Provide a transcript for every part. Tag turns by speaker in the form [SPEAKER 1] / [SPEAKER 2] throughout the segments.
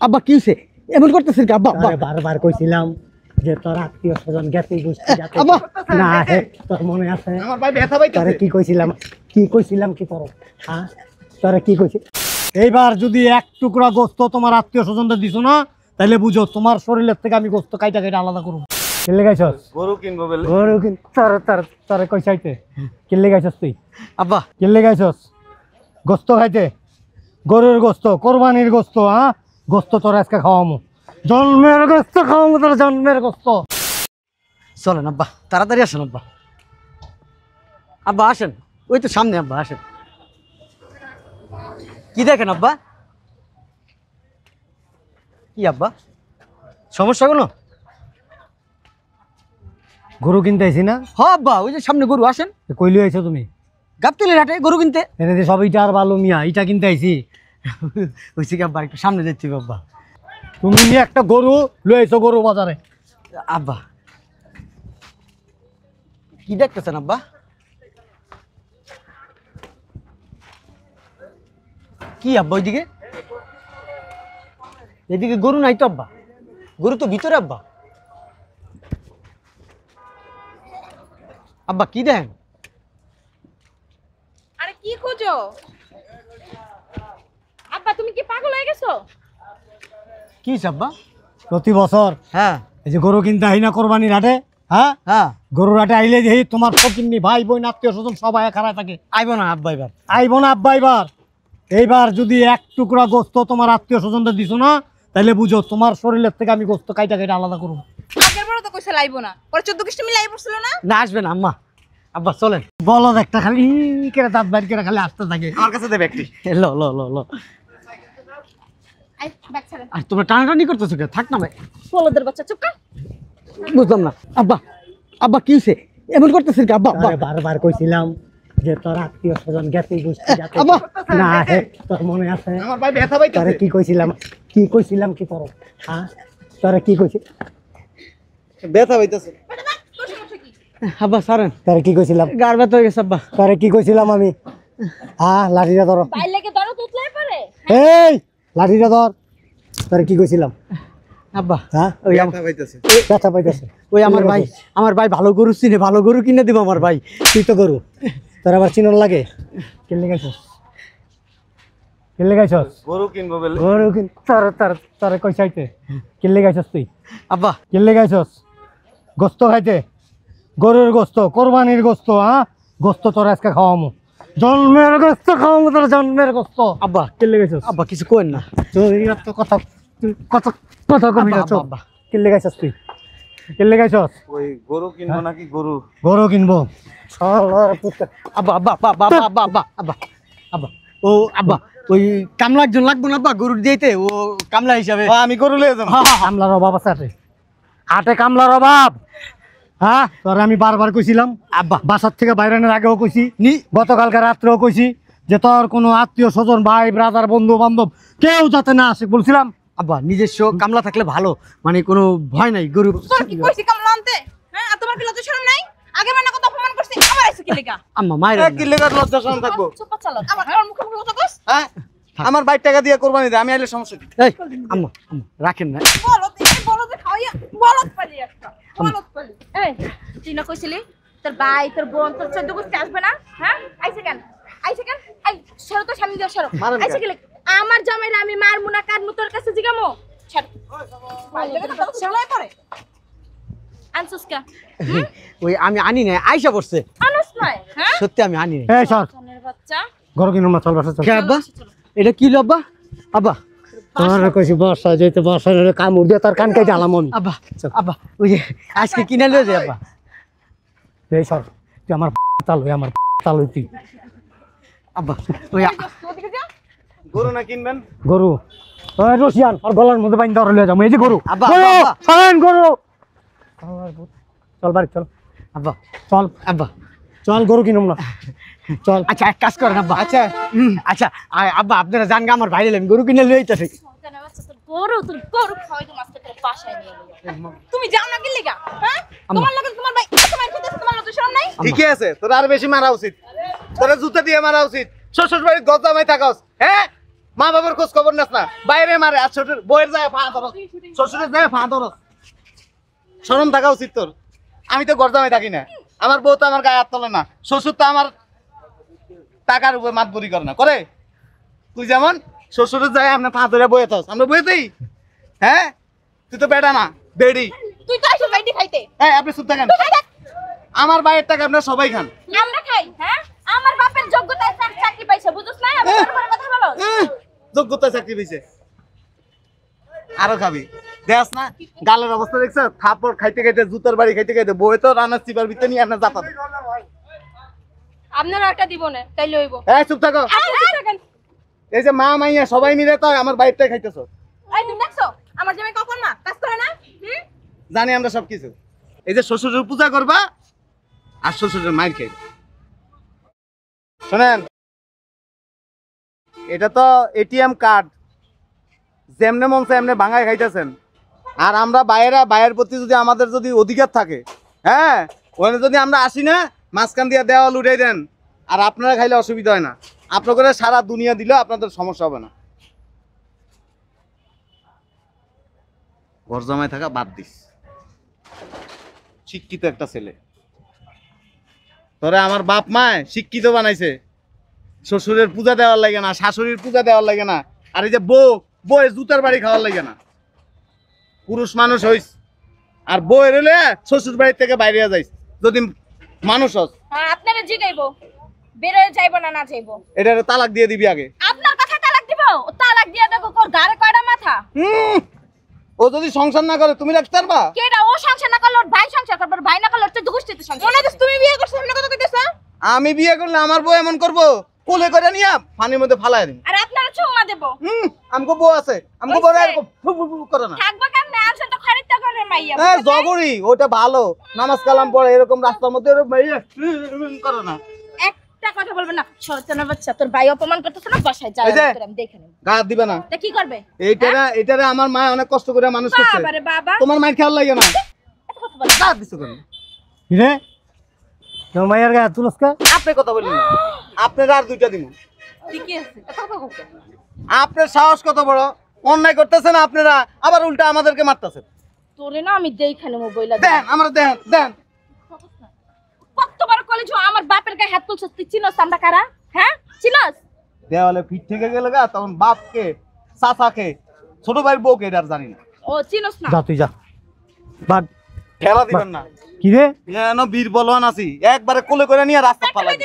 [SPEAKER 1] আব্বা কি হইছে এমন করতেছিস কি আব্বা? আব্বা
[SPEAKER 2] বারবার কইছিলাম যে তোর আত্মীয় স্বজন গেছে বুঝতে যাতে
[SPEAKER 1] আব্বা
[SPEAKER 2] না হে তোর মনে আছে
[SPEAKER 3] আমার ভাই ব্যথা পাইতেছে।
[SPEAKER 2] তোরে কি কইছিলাম কি তোর হ্যাঁ তোরে কি কইছি এইবার যদি এক টুকরা গোস্ত তোমার আত্মীয় স্বজনদের দিছো না তাহলে বুঝো তোমার শরীরের থেকে আমি গোস্ত কাইটা কাইটা আলাদা করব। কেলে গাইছস
[SPEAKER 3] গরু কিনবো বলে।
[SPEAKER 2] গরু কিন তোরে কইছাইতে কেলে গাইছস তুই
[SPEAKER 1] আব্বা
[SPEAKER 2] কেলে গাইছস গোস্ত খাইতে গরুর গোস্ত কোরবানির গোস্ত হ্যাঁ গোস্ত তোর আজকে খাওয়ামু জন্মের গোস্ত খাওয়ামু তোর জন্মের গোস্ত।
[SPEAKER 1] চলেন আব্বা তাড়াতাড়ি আসেন আব্বা। আব্বা আসেন ওই তো সামনে আব্বা আসেন। কি দেখেন আব্বা? কি আব্বা সমস্যা কোনো?
[SPEAKER 2] গরু কিনতে আইছি না
[SPEAKER 1] হ আব্বা ওই যে সামনে গরু আসেন।
[SPEAKER 2] কইলি আইছো তুমি
[SPEAKER 1] গাবতলির হাটে গরু কিনতে।
[SPEAKER 2] এনে যে সব ইটা আর বালু মিয়া ইটা কিনতে আইছি
[SPEAKER 1] হয়েছে কি আব্বা একটু সামনে যাচ্ছি আব্বা।
[SPEAKER 2] তুমি নিয়ে একটা গরু লই আইছো গরু বাজারে।
[SPEAKER 1] আব্বা কি দেখতেছেন আব্বা? কি আব্বা ওইদিকে? এদিকে গরু নাই তো আব্বা, গরু তো ভিতরে আব্বা। আব্বা কি দেখেন?
[SPEAKER 4] আরে কি খোঁজো? আব্বা তুমি কি পাগল হয়ে গেছো?
[SPEAKER 1] কি হয়েছে আব্বা?
[SPEAKER 2] প্রতি বছর
[SPEAKER 1] হ্যাঁ
[SPEAKER 2] এই যে গরু কিনতে আই না কোরবানির হাটে হ্যাঁ
[SPEAKER 1] হ্যাঁ
[SPEAKER 2] গরুর হাটে আইলে যে তোমার ফকিন্নি ভাই বোন আত্মীয় স্বজন সবাই খারাপ থাকে
[SPEAKER 1] আইব না আব্বা এবার।
[SPEAKER 2] আইব না আব্বা এইবার যদি এক টুকরা গোস্ত তোমার আত্মীয় স্বজনদের দিছো না তাহলে বুঝো তোমার শরীরের থেকে আমি গোস্ত কাইটা কাইটা আলাদা করবো।
[SPEAKER 4] আগের বড় তো কইছে লাইবো না, পরে 14 কিস্তি মিলাই পড়ছিল না?
[SPEAKER 1] না আসবে না আম্মা। আব্বা চলেন।
[SPEAKER 2] বলদ একটা খালি করে দাঁত বাইর করে খালি আসতে থাকে।
[SPEAKER 3] আমার কাছে দেবে একটি।
[SPEAKER 1] লো লো লো লো
[SPEAKER 4] আই ব্যাগ ছাড়েন।
[SPEAKER 1] আর তোমরা টানাটানি করতেছো কে? থাক না ভাই।
[SPEAKER 4] বলদের বাচ্চা চুপ কর।
[SPEAKER 1] বুঝলাম না আব্বা। আব্বা কি হইছে এমন করতেছিস কি আব্বা? আব্বা
[SPEAKER 2] তোরে বারবার কইছিলাম যে তোর আত্মীয় স্বজন গেছে বুঝতে যাতে
[SPEAKER 1] আব্বা
[SPEAKER 2] না হে তোর মনে আছে
[SPEAKER 3] আমার ভাই ব্যথা
[SPEAKER 2] তোরে
[SPEAKER 3] পাইতেছে।
[SPEAKER 2] কি কইছিলাম কি তোর হ্যাঁ তোরে কি কইছি
[SPEAKER 3] ব্যথা পাইতেছে।
[SPEAKER 4] বেটা ভাই তোর সমস্যা কি?
[SPEAKER 1] আব্বা সারেন।
[SPEAKER 2] তোরে কি কইছিলাম
[SPEAKER 1] গার ব্যথা হয়ে গেছে আব্বা।
[SPEAKER 2] তোরে কি কইছিলাম আমি হ্যাঁ লাঠিটা ধরো
[SPEAKER 4] বাইর লেগে ধরো তুতলাই পারে।
[SPEAKER 2] এই লাঠিটা ধর তোরে কি কইছিলাম
[SPEAKER 1] আব্বা
[SPEAKER 2] হ্যাঁ
[SPEAKER 1] ওই
[SPEAKER 3] ব্যথা পাইতেছে।
[SPEAKER 2] ব্যথা পাইতেছে
[SPEAKER 1] ওই আমার ভাই ভালো গরু চিনে, ভালো গরু কিনে দিব আমার ভাই।
[SPEAKER 2] তুই তো গরু তোর আবার চিনন লাগে কেলে গাইছস
[SPEAKER 3] গরু কিনবো বলে।
[SPEAKER 2] গরু কিন তোরে কইছাইতে কেলে গাইছস তুই
[SPEAKER 1] আব্বা
[SPEAKER 2] কেলে গাইছস গোস্ত খাইতে গরুর গোস্ত কোরবানির গোস্ত হ্যাঁ গোস্ত তোর আজকে খাওয়ামু জন্মের গোস্ত খাওয়ামু তোর জন্মের গোস্ত।
[SPEAKER 1] আব্বা
[SPEAKER 2] কেলে গাইছস
[SPEAKER 1] আব্বা কিছু কইন না।
[SPEAKER 2] তোর তো কথা কথা কথা কবি না
[SPEAKER 1] আব্বা, আব্বা।
[SPEAKER 2] কেলে গাইছস তুই কেলে গাইছস
[SPEAKER 3] ওই গরু কিনবো নাকি গরু?
[SPEAKER 2] গরু কিনবো শালার পুত
[SPEAKER 1] আব্বা আব্বা আব্বা আব্বা আব্বা আব্বা আব্বা আব্বা ও আব্বা ওই কামলা একজন লাগবো না আব্বা গরু দিতে, ও কামলা হিসাবে।
[SPEAKER 3] আমি গরু লয়ে যাবো।
[SPEAKER 2] কামলার অভাব আছে হাটে কামলার অভাব হ্যাঁ তোর আমি বারবার কইছিলাম
[SPEAKER 1] আব্বা
[SPEAKER 2] বাসার থেকে বাইরানোর আগেও কইছি
[SPEAKER 1] নি
[SPEAKER 2] গতকালকে রাত্রেও কইছি যে তোর কোনো আত্মীয় স্বজন ভাই ব্রাদার বন্ধু বান্ধব কেউ যাতে না আসে বলছিলাম।
[SPEAKER 1] আব্বা নিজস্ব কামলা থাকলে ভালো, মানে কোনো ভয় নাই গরু।
[SPEAKER 4] তোর কি কইছি কামলা আনতে? হ্যাঁ আর তোমার কি লজ্জা শরম নাই? আগে মানে কত অপমান করছি, আবার আইছো কি লেগা?
[SPEAKER 1] আম্মা মায়ের
[SPEAKER 3] এক কিলোর লজ্জা শরম থাকবো।
[SPEAKER 4] চুপ চালাও। আমার মুখে মুখে কথা কইছ?
[SPEAKER 3] হ্যাঁ আমার বাইক টাকা দিয়ে কোরবানি দে, আমি আইলে সমস্যা কি?
[SPEAKER 1] এই আম্মা আম্মা রাখেন না।
[SPEAKER 4] বলো যে খাওয়াইয়া বলত পালি একটা। বলত পালি। এই তুই না কইছিলি তোর ভাই তোর বোন তোর 14 কিস্তি আসবে না? হ্যাঁ আইছে কেন? এই সরো তো সামনে যাও সরো। আইছে কি লেগা? আমার জামাইরা আমি মারমু না কাটমু তোর কাছে জিগামু? ছাড়। ভাই লেগে তো চলাই পড়ে। আনসুস কা?
[SPEAKER 1] ওই আমি আনি নাই, আইসা পড়ছে।
[SPEAKER 4] আনস নয়, হ্যাঁ?
[SPEAKER 1] সত্যি আমি আনি নাই।
[SPEAKER 2] এই সর
[SPEAKER 4] জনের বাচ্চা।
[SPEAKER 2] গরু কিনুন না চল বাসা চল
[SPEAKER 1] কে আব্বা এটা কি লো আব্বা? আব্বা
[SPEAKER 2] তোমার কইছি বর্ষা যেতে বর্ষা কামড় দিয়ে তার কান কেটে আলাম আমি।
[SPEAKER 1] আব্বা আব্বা ওই যে আজকে কিনে লয়ে যায় আব্বা।
[SPEAKER 2] এই সর তুই আমার তাল হই তুই
[SPEAKER 1] আব্বা ওই
[SPEAKER 4] ওদিকে যা।
[SPEAKER 3] গরু না কিনবেন?
[SPEAKER 2] গরু ওই রশিয়ান আর গলার মধ্যে বাইন্দা ধরে লয়ে যাবো এই যে গরু
[SPEAKER 1] আব্বা,
[SPEAKER 2] গরু,
[SPEAKER 1] আব্বা, আব্বা।
[SPEAKER 2] ছাড়েন গরু চল বাড়ি চল
[SPEAKER 1] আব্বা
[SPEAKER 2] চল
[SPEAKER 1] আব্বা
[SPEAKER 2] চল গরু কিনুম না চল
[SPEAKER 1] আচ্ছা এক কাজ করেন আব্বা। আচ্ছা আচ্ছা আব্বা আপনারা জান আমার ভাই আমি গরু কিনে লয়ে যাইতেছি।
[SPEAKER 4] শয়তানের বাচ্চা, তোর গরু খাওয়াই তো মাছটা তোর বাসায় নিয়ে এলো। তুমি যাও না কি লেগা? হ্যাঁ? তোমার লাগে তোমার ভাই তোমার কইতেছে তোমার লজ্জা শরম নাই?
[SPEAKER 3] ঠিকই আছে, তোর আর বেশি মারা উচিত, তোর জুতা দিয়ে মারা উচিত। শ্বশুর বাড়ির গজামাই থাকাস। হ্যাঁ মা বাবার খোঁজ খবর নেস না, বাইরে মারে। আর শ্বশুর বইয়ের যায় ফা ধরস, শ্বশুরের যায় ফা ধরস। শরম থাকা উচিত তোর। আমি তো গরজামে থাকি না, আমার বউ তো আমার গায়ে হাত তোলে না, শ্বশুর তো আমার টাকার উপর মাতবরি করে না, করে? তুই যেমন শ্বশুরের যায় আমরা পা ধরে বয়ে থাস, আমরা বয়ে দেই? হ্যাঁ, তুই তো বেটা না, বেড়ি।
[SPEAKER 4] তুই তো আইছিস বাইটি খাইতে।
[SPEAKER 3] হ্যাঁ, আপনি চুপ থাকেন। আমার বাইরের টাকা আপনারা সবাই খান।
[SPEAKER 4] আমরা খাই, হ্যাঁ? আমার বাপের যোগ্যতায় চাকরি পাইছে, বুঝছ না? আমি তোর উপরে কথা বলো।
[SPEAKER 3] যোগ্যতা চাকরি পেয়েছে, আরো খাবি। দেখ না গালের অবস্থা দেখছ, থাপড় খাইতে খাইতে, জুতার বাড়ি খাইতে খাইতে, বই তো রান্নার চিপার ভিতরে নিয়ে আপনার জাপাত।
[SPEAKER 4] আপনারা একটা দিব না, তাইলে হইব।
[SPEAKER 3] এই চুপ থাকো। এই যে মা মাইয়া সবাই মিলে তো আমার বাইরটাই খাইতেছো।
[SPEAKER 4] এই তুমি দেখছো আমার জামাই কখন মা কাজ করে না?
[SPEAKER 3] জানি আমরা সবকিছু। এই যে শ্বশুরের পূজা করবা আর শ্বশুরের মাইর খাইবা। শোনেন, এটা তো এটিএম কার্ড, যেমনে মন চায় এমনে ভাঙায় খাইতেছেন। আর আমরা বাইরের প্রতি যদি আমাদের যদি অধিকার থাকে, হ্যাঁ, ওখানে যদি আমরা আসি না, মাঝখান দিয়ে দেওয়াল উঠাই দেন, আর আপনারা খাইলে অসুবিধা হয় না। আপনাদের সারা দুনিয়া দিলেও আপনাদের সমস্যা হবে না। ঘর জামাই থাকা বাদ দিস, শিক্ষিত একটা ছেলে। তোরে আমার বাপ মায় শিক্ষিত বানাইছে, শ্বশুরের পূজা দেওয়ার লাগে না, শাশুড়ির পূজা দেওয়ার লাগে না, আর এই যে বউয়ের জুতার বাড়ি খাওয়ার লাগে না। পুরুষ মানুষ হইস, আর বউয়ের হলে শ্বশুর বাড়ির থেকে বাইরে যাইস যদি মানুষ হস।
[SPEAKER 4] হ্যাঁ, আপনারা জিগাইবো বেরোয় যাইবো না, না যাইবো।
[SPEAKER 3] এটারে তালাক দিয়ে দিবি আগে।
[SPEAKER 4] আপনার কথা তালাক দিব? ও তালাক দিয়ে দেখো কোর গারে কয়টা মাথা।
[SPEAKER 3] ও যদি সংসার না করে তুমি রাখতে পারবা?
[SPEAKER 4] কেডা ও সংসার না করলে ওর ভাই সংসার করবে, ওর ভাই না করলে ওর তো দুগুষ্টিতে সংসার। ওনা তুমি বিয়ে করছ, এমন কথা কইতেছ?
[SPEAKER 3] আমি বিয়ে করলে আমার বউ এমন করবো, কোলে করে নিয়া পানির মধ্যে ফালায় দিন।
[SPEAKER 4] আর আপনারা চুম্মা দেব?
[SPEAKER 3] আমগো বউ আছে, আমগো বউ এরকম ফু ফু ফু করে না।
[SPEAKER 4] থাকবা কেমনে? আনছেন তো খরিদটা করে মাইয়া।
[SPEAKER 3] হ্যাঁ, জগরি ওটা ভালো, নামাজ কালাম পড়ে, এরকম রাস্তার মধ্যে এরকম করে না।
[SPEAKER 4] একটা কথা বলবেন না, শয়তানের বাচ্চা, তোর ভাই অপমান করতেছ না, বাসায় যা, আমি দেখে নেব।
[SPEAKER 3] গা দিবে না।
[SPEAKER 4] তা কি করবে?
[SPEAKER 3] এইটারে আমার মা অনেক কষ্ট করে মানুষ করছে।
[SPEAKER 4] বাবারে বাবা,
[SPEAKER 3] তোমার মায়ের খেয়াল লাগে না।
[SPEAKER 4] এত কথা বল।
[SPEAKER 3] গা দিছো কেন?
[SPEAKER 2] রে তোমার মায়ের গায়ে তুলসকা?
[SPEAKER 3] আপনি কথা বলেন না, আপনার আর দুইটা দিন।
[SPEAKER 4] ঠিকই আছে, এত কথা বলতে।
[SPEAKER 3] আপনার সাহস কত বড়, অন্যায় করতেছেন আপনারা, আবার উল্টা আমাদেরকে মারতেছেন।
[SPEAKER 4] তোরে না আমি দেইখা নেব বইলা।
[SPEAKER 3] দেন আমরা দেন।
[SPEAKER 4] কতবার কলেজ আমার বাপের গায়ে হাত তুলছস, তুই চিনস আমরা কারা? হ্যাঁ চিনস?
[SPEAKER 3] দেওয়ালে ফিট থেকে গেলে গা, তখন বাপকে, চাচাকে, ছোট ভাইয়ের বউকে এটা আর জানি না।
[SPEAKER 4] ও চিনস না?
[SPEAKER 2] যা তুই যা, ভাগ।
[SPEAKER 3] খেলা দিবেন না।
[SPEAKER 2] কি রে?
[SPEAKER 3] কেন বীর বলওয়ান আছি, একবারে কোলে করে নিয়ে রাস্তা পালাই।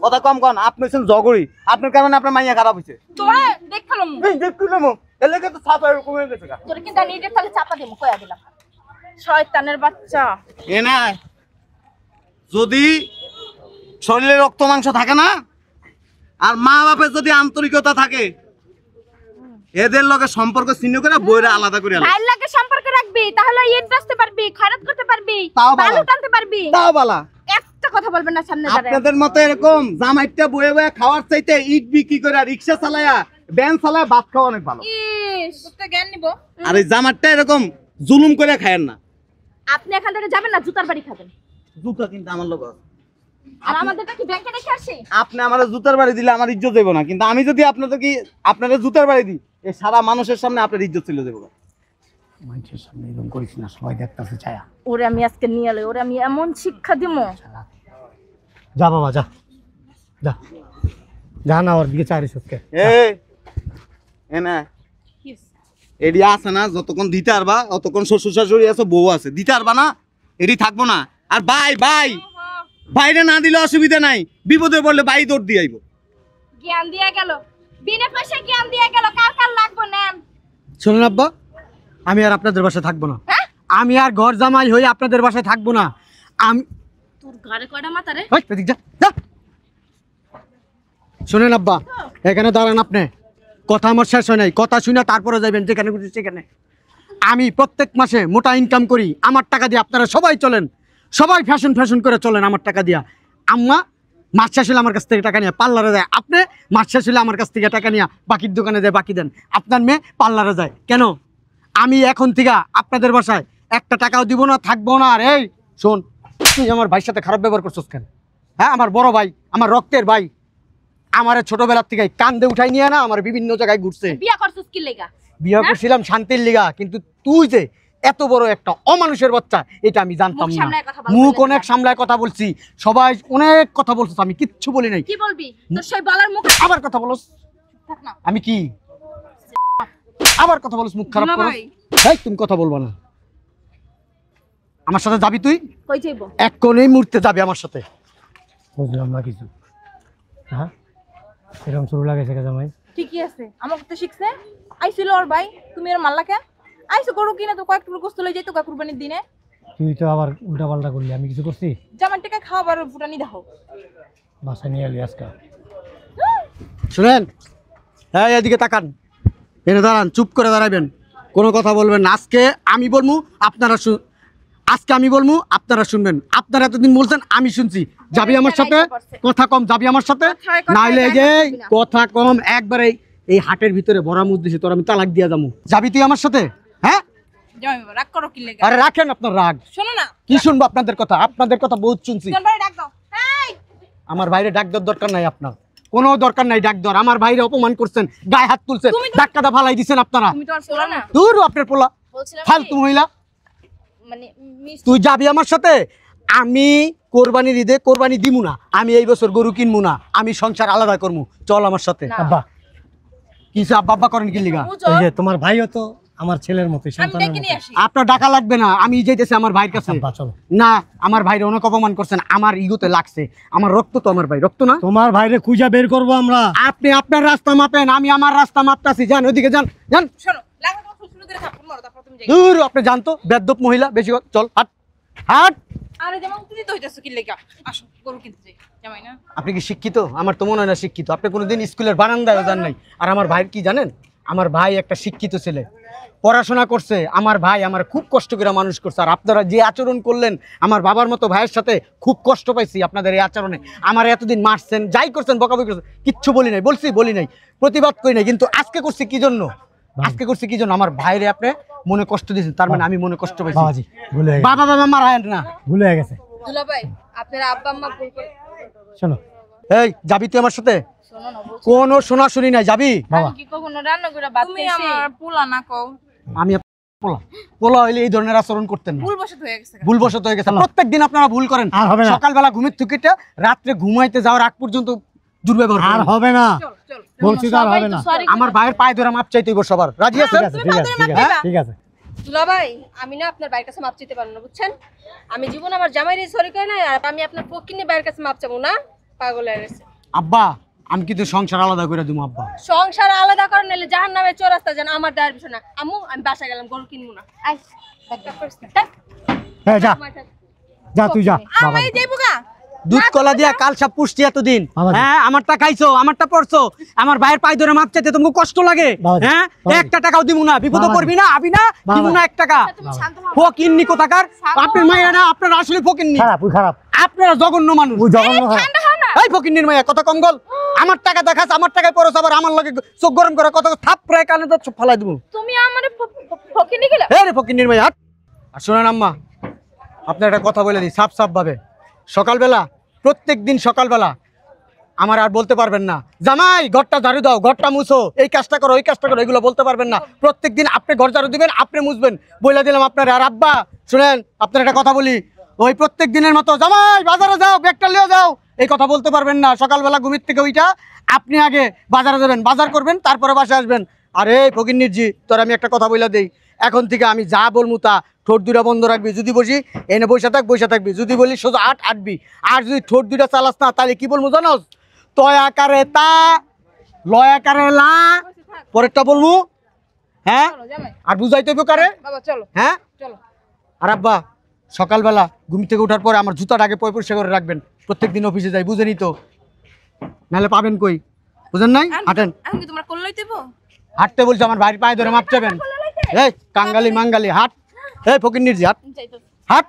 [SPEAKER 3] কথা কম কন, আপনি হচ্ছেন জগরি, আপনার কারণে আপনার মাইয়া খারাপ হয়েছে।
[SPEAKER 4] তোরে দেখলাম,
[SPEAKER 3] দেখলাম এলাকা তো ছাপা এরকম হয়ে গেছে।
[SPEAKER 4] তোরে কিন্তু নিজের তালে চাপা দিমু, কইয়া দিলাম। শয়তানের বাচ্চা।
[SPEAKER 3] এ না, যদি শরীরে রক্ত মাংস থাকে না, আর মা বাপের যদি আন্তরিকতা থাকে, এদের লগে সম্পর্ক ছিন্ন করে বইরা আলাদা করে আলাদা।
[SPEAKER 4] ভাইয়ের লাগে সম্পর্ক রাখবি, তাহলে ইট বাঁচতে পারবি, খরচ করতে পারবি,
[SPEAKER 3] তাও ভালো।
[SPEAKER 4] বালু টানতে পারবি।
[SPEAKER 3] তাও বালা।
[SPEAKER 4] একটা কথা বলবেন না সামনে দাঁড়ায়।
[SPEAKER 3] আপনাদের মতো এরকম জামাইটা বয়ে বয়ে খাওয়ার চাইতে ইট বিক্রি করে রিক্সা চালায়া ভ্যান চালায়া ভাত খাওয়া অনেক ভালো।
[SPEAKER 4] ইস, তোকে জ্ঞান নিব।
[SPEAKER 3] আর এই জামাইটা এরকম জুলুম করে খায়েন না।
[SPEAKER 4] আপনি এখান থেকে যাবেন না, জুতার বাড়ি খাবেন।
[SPEAKER 3] জুতা কিন্তু আমার লোক আছে।
[SPEAKER 4] আর আমাদেরটা কি ব্যাংকে রেখে আসি?
[SPEAKER 3] আপনি আমার জুতার বাড়ি দিলে আমার ইজ্জত দেবো না, কিন্তু আমি যদি আপনাদের জুতার বাড়ি দিই, এই সারা মানুষের সামনে আপনার ইজ্জত চলে দেবো।
[SPEAKER 2] মানুষের সামনে এরকম করিস না, সবাই দেখতেছে ছায়া।
[SPEAKER 4] ওরে আমি আজকে নিয়ে এলো, ওরে আমি এমন শিক্ষা দিমু।
[SPEAKER 2] যা বাবা যা, যা যা না, ওর দিকে চাইরে সবকে।
[SPEAKER 3] এ না এডি আছে না, যতক্ষণ দিতে পারবা অতক্ষণ শ্বশুর শাশুড়ি আছে, বউ আছে, দিতে পারবা না এডি থাকবো না। আর বাইরে না দিলে অসুবিধা নাই, বিপদে পড়লে বাই দৌড় দিয়ে আইব।
[SPEAKER 4] জ্ঞান দিয়া গেল, বিনা পয়সায় জ্ঞান দিয়া গেল, কার কার লাগবো নেন।
[SPEAKER 1] শুনুন আব্বা, আমি আর আপনাদের বাসায় থাকবো না।
[SPEAKER 4] হ্যাঁ?
[SPEAKER 1] আমি আর ঘর জামাই হয়ে আপনাদের বাসায় থাকবো না। আমি
[SPEAKER 4] তোর ঘরে কয়টা মাথা রে?
[SPEAKER 1] ওই, এদিক যা, যা। শুনেন আব্বা, এখানে দাঁড়ান আপনি। কথা আমার শেষ হয় নাই, কথা শুনে তারপরে যাবেন যেখানে খুশি সেখানে। আমি প্রত্যেক মাসে মোটা ইনকাম করি, আমার টাকা দিয়ে আপনারা সবাই চলেন, সবাই ফ্যাশন করে চলেন আমার টাকা দিয়া। আম্মা মাছ শেষ হলে আমার কাছ থেকে টাকা নিয়ে পার্লারে যায়, আপনি মাছ শেষ হলে আমার কাছ থেকে টাকা নিয়ে বাকির দোকানে যায় বাকি দেন। আপনার মেয়ে পার্লারে যায় কেন? আমি এখন থেকে আপনাদের বাসায় একটা টাকাও দিব না, থাকবো না। আর এই শোন, তুই আমার ভাইয়ের সাথে খারাপ ব্যবহার করছিস কেন? হ্যাঁ, আমার বড় ভাই, আমার রক্তের ভাই, আমারে ছোটবেলার থেকে কান্দে উঠাই নিয়ে না আমার বিভিন্ন জায়গায় ঘুরছে।
[SPEAKER 4] বিয়া করছিস কি লেগা?
[SPEAKER 1] বিয়ে করছিলাম শান্তির লিগা, কিন্তু তুই যে এত বড় একটা অমানুষের বাচ্চা এটা আমি জানতাম
[SPEAKER 4] মুখ
[SPEAKER 1] না।
[SPEAKER 4] সামলায় কথা বল,
[SPEAKER 1] মুখ
[SPEAKER 4] বলে
[SPEAKER 1] অনেক
[SPEAKER 4] দিলাম।
[SPEAKER 1] সামলায় কথা বলছি, সবাই অনেক কথা বলছিস, আমি কিচ্ছু বলি নাই।
[SPEAKER 4] কি বলবি? তোর সেই বলার মুখ
[SPEAKER 1] আবার কথা বলছ,
[SPEAKER 4] থাক না।
[SPEAKER 1] আমি কি আবার কথা বলছ, মুখ খারাপ করো। এই তুমি কথা বলবা না, আমার সাথে যাবি তুই?
[SPEAKER 4] কই যাইবো?
[SPEAKER 1] এক্ষুনি মুহূর্তে যাবি আমার সাথে।
[SPEAKER 2] বুঝলাম না কিছু। হ্যাঁ এরকম শুরু লাগেছে কে জামাই?
[SPEAKER 5] ঠিকই আছে, আমাকে তো শিখছে। আইছিল ওর ভাই, তুমি আর মারলা কে? আইসো গরু কিনে তো কয়েকটুকু গোস্ত লই যাইতো কুরবানির দিনে।
[SPEAKER 2] তুই তো আবার উল্টা পাল্টা করলি, আমি কিছু করছি?
[SPEAKER 5] জামার টাকা খাওয়াবার ফুটানি দেখো।
[SPEAKER 2] বাসায় নিয়ে এলি আজকে।
[SPEAKER 1] শুনেন, হ্যাঁ এদিকে তাকান, এনে দাঁড়ান, চুপ করে দাঁড়াবেন, কোনো কথা বলবেন না। আজকে আমি বলবো আপনারা শুনবেন। আপনারা এতদিন বলছেন, আমি শুনছি। যাবি আমার সাথে? কথা কম, যাবি আমার সাথে? নাইলে এই যে কথা কম, একবারে এই হাটের ভিতরে বড়া মুখ দিছি তোর আমি তালাক দিয়া যাবো। যাবি তুই আমার সাথে? হ্যাঁ
[SPEAKER 5] জামাই বাবা রাগ করো কি লেগে?
[SPEAKER 1] আরে রাখেন আপনার রাগ,
[SPEAKER 5] শোনো না,
[SPEAKER 1] কি শুনবো আপনাদের কথা? আপনাদের কথা বহুত শুনছি।
[SPEAKER 5] তোর ভাই ডাক দাও। এই
[SPEAKER 1] আমার ভাইরে ডাক দেওয়ার দরকার নাই, আপনার কোনো দরকার নাই ডাক দেওয়ার। আমার ভাইরে অপমান করছেন, গায়ে হাত তুলছেন, ধাক্কাটা ফালাই দিচ্ছেন আপনারা।
[SPEAKER 5] তুমি তো আর শোনো না।
[SPEAKER 1] দূর আপনার পোলা,
[SPEAKER 4] বলছিলাম
[SPEAKER 1] ফালতু মহিলা।
[SPEAKER 4] মানে মিস
[SPEAKER 1] তুই যাবি আমার সাথে? আমি কোরবানির ঈদে কোরবানি দিমু না, আমি এই বছর গরু কিনবো না, আমি সংসার আলাদা করবো। চল আমার সাথে।
[SPEAKER 2] আব্বা
[SPEAKER 1] কিছু আব্বা আব্বা করেন কি লিগা?
[SPEAKER 2] এই যে তোমার ভাইও তো আমার ছেলের মতোই,
[SPEAKER 5] আমি
[SPEAKER 2] সন্তানের
[SPEAKER 5] ডেকে নিয়ে
[SPEAKER 2] মতো।
[SPEAKER 5] আসি।
[SPEAKER 1] আপনার টাকা লাগবে না, আমি যেতেছি আমার ভাইয়ের কাছে।
[SPEAKER 2] আব্বা চলো।
[SPEAKER 1] না, আমার ভাইরে অনেক অপমান করছেন, আমার ইগোতে লাগছে। আমার রক্ত তো আমার ভাই, রক্ত না?
[SPEAKER 2] তোমার ভাইরে খুঁজা বের করবো আমরা।
[SPEAKER 1] আপনি আপনার রাস্তা মাপেন, আমি আমার রাস্তা মাপতাছি। যান ওইদিকে, যান যান।
[SPEAKER 5] শোনো, লাগা তোমার শ্বশুর ধরে থাপ্পড় মারো, তারপর তুমি যাই।
[SPEAKER 1] দূর আপনি জানতো বেদ্যপ মহিলা, বেশি কথা। চল হাট হাট।
[SPEAKER 5] আরে যেমন তুমি তো হইতাছো কি লেগে? আসো গরু কিনতে যাই। জামাই না?
[SPEAKER 1] আপনি কি শিক্ষিত? আমার তো মনে হয় না শিক্ষিত। আপনি কোনোদিন স্কুলের বারান্দায় যান নাই। আর আমার ভাই কি জানেন, আমার ভাই একটা শিক্ষিত ছেলে, পড়াশোনা করছে। আমার ভাই আমার খুব কষ্ট করে মানুষ করছে। আর আপনারা যে আচরণ করলেন আমার বাবার মতো ভাইয়ের সাথে, খুব কষ্ট পাইছি আপনাদের এই আচরণে। আমার এতদিন মারছেন, যাই করছেন, বকাবকি করছেন, কিচ্ছু বলি নাই, বলি নাই, প্রতিবাদ করি নাই। কিন্তু আজকে করছি কি জন্য? আমার ভাইরে আপনি মনে কষ্ট দিয়েছেন, তার মানে আমি মনে কষ্ট পাইছি।
[SPEAKER 2] বাবাজি ভুলে গেছে,
[SPEAKER 1] বাবা মারায়েন না।
[SPEAKER 2] ভুলে গেছে।
[SPEAKER 5] দুলা ভাই, আপনার আব্বা আম্মা ভুল করে।
[SPEAKER 2] শোনো
[SPEAKER 1] এই যাবি তুই আমার সাথে?
[SPEAKER 5] শোনো না, বলছি।
[SPEAKER 1] কোনো শোনাশুনি নাই, যাবি?
[SPEAKER 2] বাবা
[SPEAKER 5] আমি কি কখনো রান্না করে ভাত খাইছি? তুমি আমার পোলা না কও।
[SPEAKER 1] আমি পোলা পোলা হইলে এই ধরনের আচরণ করতেন না।
[SPEAKER 5] ভুলবশত হয়ে গেছে।
[SPEAKER 1] ভুলবশত হয়ে গেছে। প্রত্যেকদিন আপনারা ভুল করেন।
[SPEAKER 2] আর হবে না।
[SPEAKER 1] সকালবেলা ঘুমের থুকিটা রাত্রে ঘুমাইতে যাওয়ার আগ পর্যন্ত দুর্ব্যবহার
[SPEAKER 2] আর
[SPEAKER 1] করেন।
[SPEAKER 2] হবে না,
[SPEAKER 5] চল চল।
[SPEAKER 2] বলছি তো আর হবে না।
[SPEAKER 1] আমার ভাইয়ের পায়ে ধরে মাপ চাইতে হইব সবার। রাজি আছেন?
[SPEAKER 2] ঠিক আছে, ঠিক আছে, ঠিক আছে, ঠিক আছে।
[SPEAKER 6] দুলা ভাই, আমি না আপনার ভাইয়ের কাছে মাপ চাইতে পারবো না, বুঝছেন? আমি জীবন আমার জামাইরে সরি করে না, আর আমি আপনার ফকিনি ভাইয়ের কাছে মাপ চাবো না। পাগল হয়ে গেছে।
[SPEAKER 1] আব্বা আমি কিন্তু সংসার আলাদা করে দিব আব্বা।
[SPEAKER 6] সংসার আলাদা করে নিলে জাহান্নামে চৌরাস্তা যেন আমার দেওয়ার বিষয় না। আম্মু আমি বাসায় গেলাম, গরু কিনবো না।
[SPEAKER 4] আই
[SPEAKER 2] হ্যাঁ যা যা, তুই যা। বাবা
[SPEAKER 5] আমি যাইবো গা।
[SPEAKER 1] দুধ কলা দিয়া কাল সব পুষ্টি এতদিন।
[SPEAKER 2] বাবাজি।
[SPEAKER 1] হ্যাঁ আমারটা খাইছো, আমারটা পড়ছো, আমার ভাইয়ের পায়ে ধরে মাপ চাইতে তোমাকে কষ্ট লাগে?
[SPEAKER 2] বাবাজি,
[SPEAKER 1] হ্যাঁ
[SPEAKER 2] বাবাজি।
[SPEAKER 1] একটা টাকাও দিব না, বিপদে
[SPEAKER 2] বাবাজি।
[SPEAKER 1] পড়বি না, আবি না, দিব না এক টাকা।
[SPEAKER 4] তুমি শান্ত হও।
[SPEAKER 1] ফকিন্নি কোথাকার, আপনার মাইয়া না, আপনারা আসলে ফকিন্নি,
[SPEAKER 2] খারাপ, ওই খারাপ,
[SPEAKER 1] আপনারা জঘন্য মানুষ।
[SPEAKER 2] ওই জঘন্য খারাপ।
[SPEAKER 1] এই ফকিন্নির মাইয়া কথা কম গল। আমার টাকা দেখাস, আমার টাকায় পরস, আবার আমার লগে চোখ গরম করে কথা থাপড়ায় কানে তো ফেলাই দেবো।
[SPEAKER 4] তুমি আমারে ফকিনি গেলা?
[SPEAKER 1] এই রে ফকিন্নির মাইয়া হাট। আর শোনেন আম্মা, আপনার একটা কথা বলে দিই সাফ ভাবে, সকালবেলা প্রত্যেকদিন সকালবেলা আমার আর বলতে পারবেন না জামাই ঘরটা ঝাড়ু দাও, ঘরটা মুছো, এই কাজটা করো, ওই কাজটা করো, এগুলো বলতে পারবেন না। প্রত্যেকদিন আপনি ঘর ঝাড়ু দিবেন, আপনি মুছবেন, বলে দিলাম আপনার। আর আব্বা শুনেন, আপনার একটা কথা বলি, ওই প্রত্যেক দিনের মতো জামাই বাজারে যাও, ব্যাগটা লিয়ে যাও, এই কথা বলতে পারবেন না। সকালবেলা ঘুমির থেকে ওইটা আপনি আগে বাজারে যাবেন, বাজার করবেন, তারপরে বাসায় আসবেন। আরে ফকিন্নির জি, তোর আমি একটা কথা বলে দেই, এখন থেকে আমি যা বলবো তা ঠোঁট দুটা বন্ধ রাখবি। যদি বসি এনে বসে থাকবি, যদি বলি সোজা আটবি। আর যদি ঠোঁট দুটা চালাস না, তাহলে কি বলবো জানোস? তয় আকারে তা, লয় আকারে লা, পরেরটা বলবো। হ্যাঁ
[SPEAKER 5] চলো জামাই।
[SPEAKER 1] আর বুঝাইতে কারে?
[SPEAKER 5] বাবা চলো
[SPEAKER 1] হ্যাঁ
[SPEAKER 5] চলো।
[SPEAKER 1] আর আব্বা সকালবেলা ঘুম থেকে ওঠার পরে আমার জুতাটা আগে পরিষ্কার করে রাখবেন। প্রত্যেকদিন অফিসে যাই, বুঝেনি তো, নাহলে পাবেন কই, বুঝেন নাই? হাঁটেন,
[SPEAKER 5] আমি কি তোমার কোল লইতেবো?
[SPEAKER 1] হাঁটতে বলছে, আমার ভাইয়ের পায়ে ধরে মাপ চাবেন। এই কাঙ্গালি মাঙ্গালি হাট, এই ফকিন্নির জি হাট,
[SPEAKER 5] যাই তো।
[SPEAKER 1] হাট।